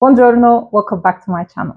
Buongiorno, welcome back to my channel.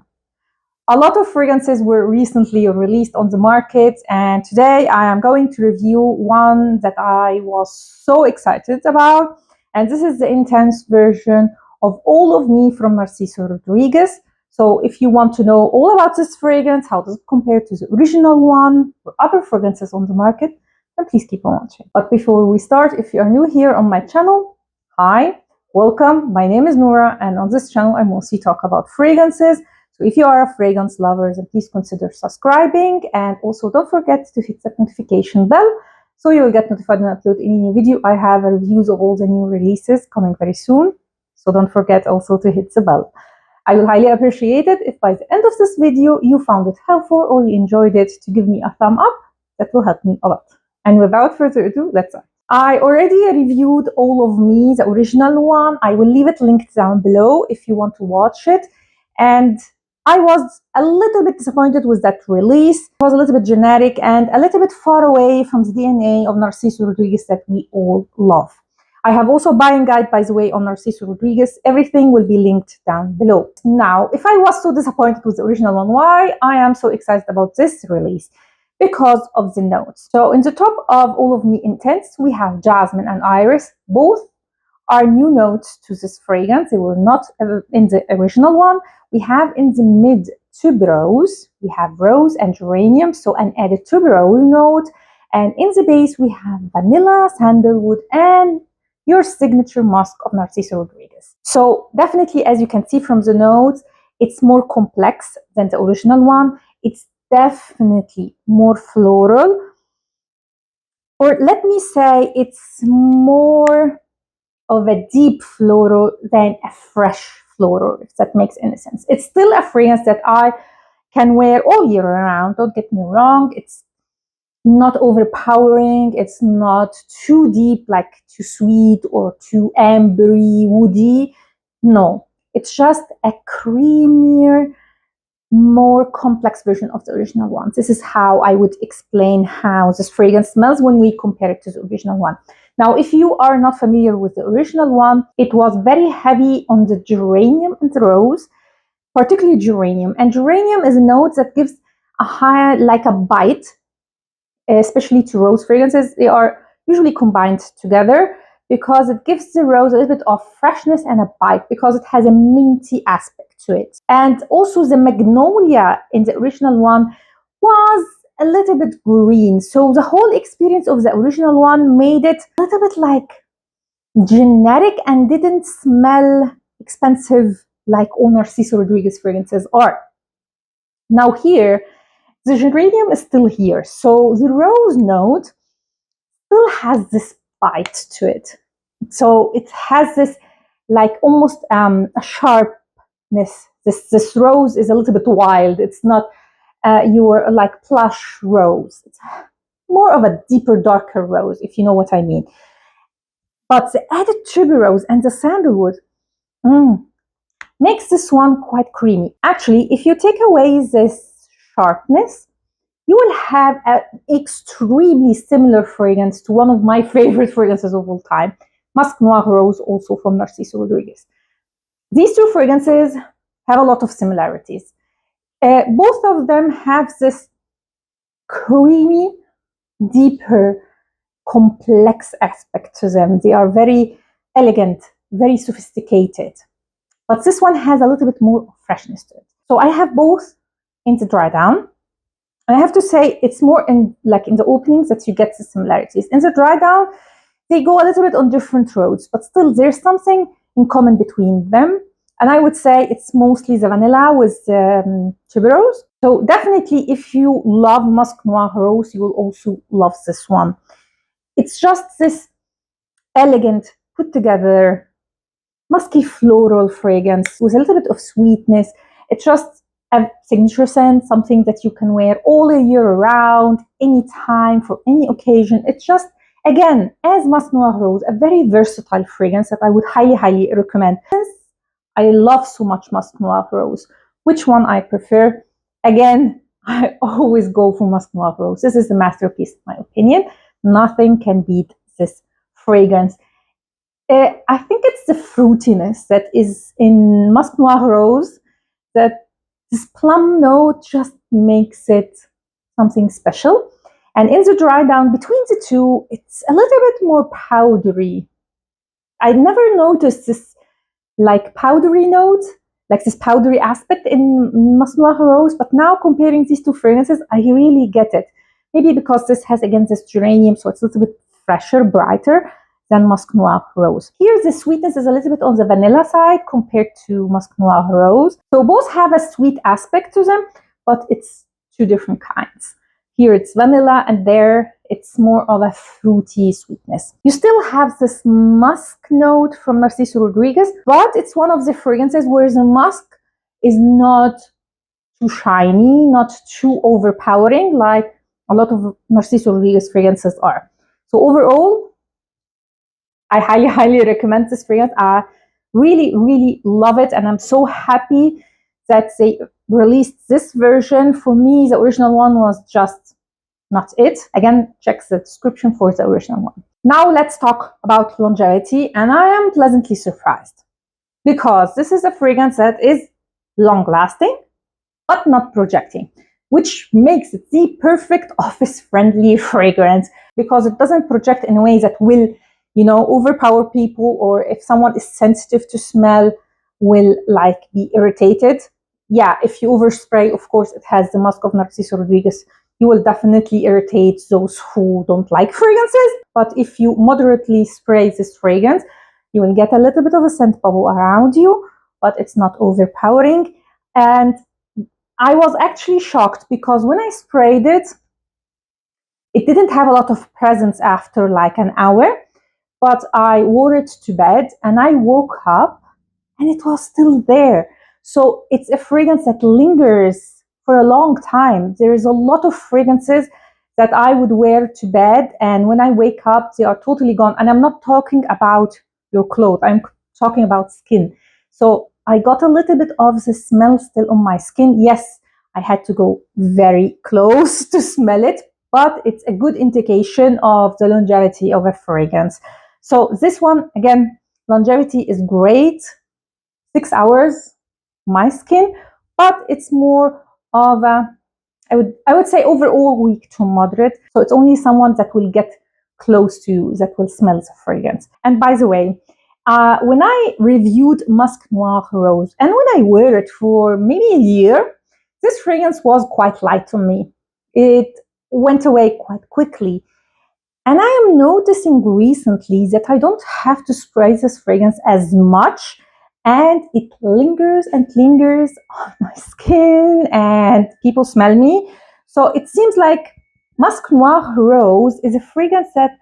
A lot of fragrances were recently released on the market, and today I am going to review one that I was so excited about, and this is the intense version of All of Me from Narcisorodriguez. So if you want to know all about this fragrance, how does it compare to the original one or other fragrances on the market, then please keep on watching. But before we start, if you are new here on my channel, hi. Welcome, my name is Noura, and on this channel I mostly talk about fragrances. So if you are a fragrance lover, then please consider subscribing, and also don't forget to hit the notification bell so you will get notified when I upload any new video. I have reviews of all the new releases coming very soon, so don't forget also to hit the bell. I will highly appreciate it if by the end of this video you found it helpful or you enjoyed it, to give me a thumb up. That will help me a lot. And without further ado, let's start. I already reviewed All of Me, the original one. I will leave it linked down below if you want to watch it. And I was a little bit disappointed with that release. It was a little bit generic and a little bit far away from the DNA of Narcisorodriguez that we all love. I have also a buying guide, by the way, on Narcisorodriguez. Everything will be linked down below. Now, if I was so disappointed with the original one, why I am so excited about this release? Because of the notes. So in the top of All of Me Intense, we have jasmine and iris. Both are new notes to this fragrance. They were not in the original one. We have in the mid tuberose, we have rose and geranium, so an added tuberose note. And in the base, we have vanilla, sandalwood, and your signature musk of Narcisorodriguez. So definitely, as you can see from the notes, it's more complex than the original one. It's definitely more floral, or let me say it's more of a deep floral than a fresh floral, if that makes any sense. It's still a fragrance that I can wear all year round, don't get me wrong. It's not overpowering, it's not too deep, like too sweet or too ambery, woody. No, it's just a creamier, more complex version of the original one. This is how I would explain how this fragrance smells when we compare it to the original one. Now, if you are not familiar with the original one, it was very heavy on the geranium and the rose, particularly geranium. And geranium is a note that gives a higher, like a bite, especially to rose fragrances. They are usually combined together because it gives the rose a little bit of freshness and a bite, because it has a minty aspect to it. And also the magnolia in the original one was a little bit green. So the whole experience of the original one made it a little bit like generic and didn't smell expensive like all Narcisorodriguez fragrances are. Now here, the geranium is still here. So the rose note still has this bite to it. So it has this like almost a sharpness. This rose is a little bit wild. It's not your like plush rose. It's more of a deeper, darker rose, if you know what I mean. But the added tuberose and the sandalwood makes this one quite creamy. Actually, if you take away this sharpness, you will have an extremely similar fragrance to one of my favorite fragrances of all time, Musk Noir Rose, also from Narcisorodriguez. These two fragrances have a lot of similarities. Both of them have this creamy, deeper, complex aspect to them. They are very elegant, very sophisticated. But this one has a little bit more freshness to it. So I have both in the dry down. And I have to say, it's more in the openings that you get the similarities. In the dry down, they go a little bit on different roads, but still there's something in common between them. And I would say it's mostly the vanilla with the tuberose. So definitely, if you love Musk Noir Rose, you will also love this one. It's just this elegant, put together, musky floral fragrance with a little bit of sweetness. It's just a signature scent, something that you can wear all a year around, anytime, for any occasion. It's just, again, as Musk Noir Rose, a very versatile fragrance that I would highly, highly recommend. I love so much Musk Noir Rose. Which one I prefer? Again, I always go for Musk Noir Rose. This is the masterpiece, in my opinion. Nothing can beat this fragrance. I think it's the fruitiness that is in Musk Noir Rose, that this plum note just makes it something special. And in the dry down between the two, it's a little bit more powdery. I never noticed this like powdery note, like this powdery aspect in Musk Noir Rose, but now comparing these two fragrances, I really get it. Maybe because this has, again, this geranium, so it's a little bit fresher, brighter than Musk Noir Rose. Here, the sweetness is a little bit on the vanilla side compared to Musk Noir Rose. So both have a sweet aspect to them, but it's two different kinds. Here it's vanilla, and there it's more of a fruity sweetness. You still have this musk note from Narcisorodriguez, but it's one of the fragrances where the musk is not too shiny, not too overpowering like a lot of Narcisorodriguez fragrances are. So overall, I highly recommend this fragrance. I really love it, and I'm so happy that they released this version. For me, the original one was just not it. Again, check the description for the original one. Now let's talk about longevity, and I am pleasantly surprised because this is a fragrance that is long-lasting but not projecting, which makes it the perfect office-friendly fragrance because it doesn't project in a way that will, overpower people, or if someone is sensitive to smell, will like be irritated. Yeah, if you overspray, of course, it has the musk of Narcisorodriguez. You will definitely irritate those who don't like fragrances. But if you moderately spray this fragrance, you will get a little bit of a scent bubble around you, but it's not overpowering. And I was actually shocked because when I sprayed it, it didn't have a lot of presence after like an hour, but I wore it to bed and I woke up and it was still there. So it's a fragrance that lingers for a long time. There is a lot of fragrances that I would wear to bed, and when I wake up, they are totally gone. And I'm not talking about your clothes, I'm talking about skin. So I got a little bit of the smell still on my skin. Yes, I had to go very close to smell it, but it's a good indication of the longevity of a fragrance. So this one, again, longevity is great. 6 hours, my skin, but it's more of a, I would say overall weak to moderate. So it's only someone that will get close to you that will smell the fragrance. And by the way, when I reviewed Musk Noir Rose and when I wear it for maybe a year, this fragrance was quite light on me. It went away quite quickly. And I am noticing recently that I don't have to spray this fragrance as much, and it lingers and lingers on my skin and people smell me. So it seems like Musk Noir Rose is a fragrance that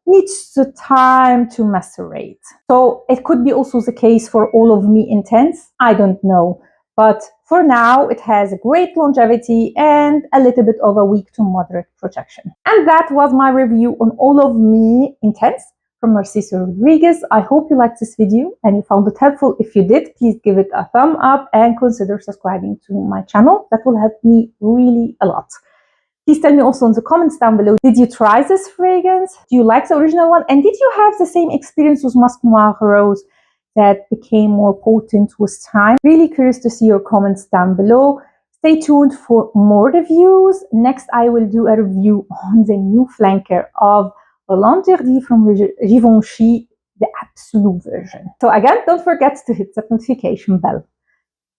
needs the time to macerate. So it could be also the case for allofmeintense. I don't know. But for now, it has a great longevity and a little bit of a weak to moderate projection. And that was my review on allofmeintense from Narcisorodriguez. I hope you liked this video and you found it helpful. If you did, please give it a thumb up and consider subscribing to my channel. That will help me really a lot. Please tell me also in the comments down below, did you try this fragrance? Do you like the original one? And did you have the same experience with Musk Noir Rose that became more potent with time? Really curious to see your comments down below. Stay tuned for more reviews. Next, I will do a review on the new flanker of L'Interdit from Givenchy, the Absolute version. So again, don't forget to hit that notification bell.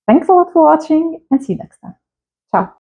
Thanks a lot for watching and see you next time. Ciao.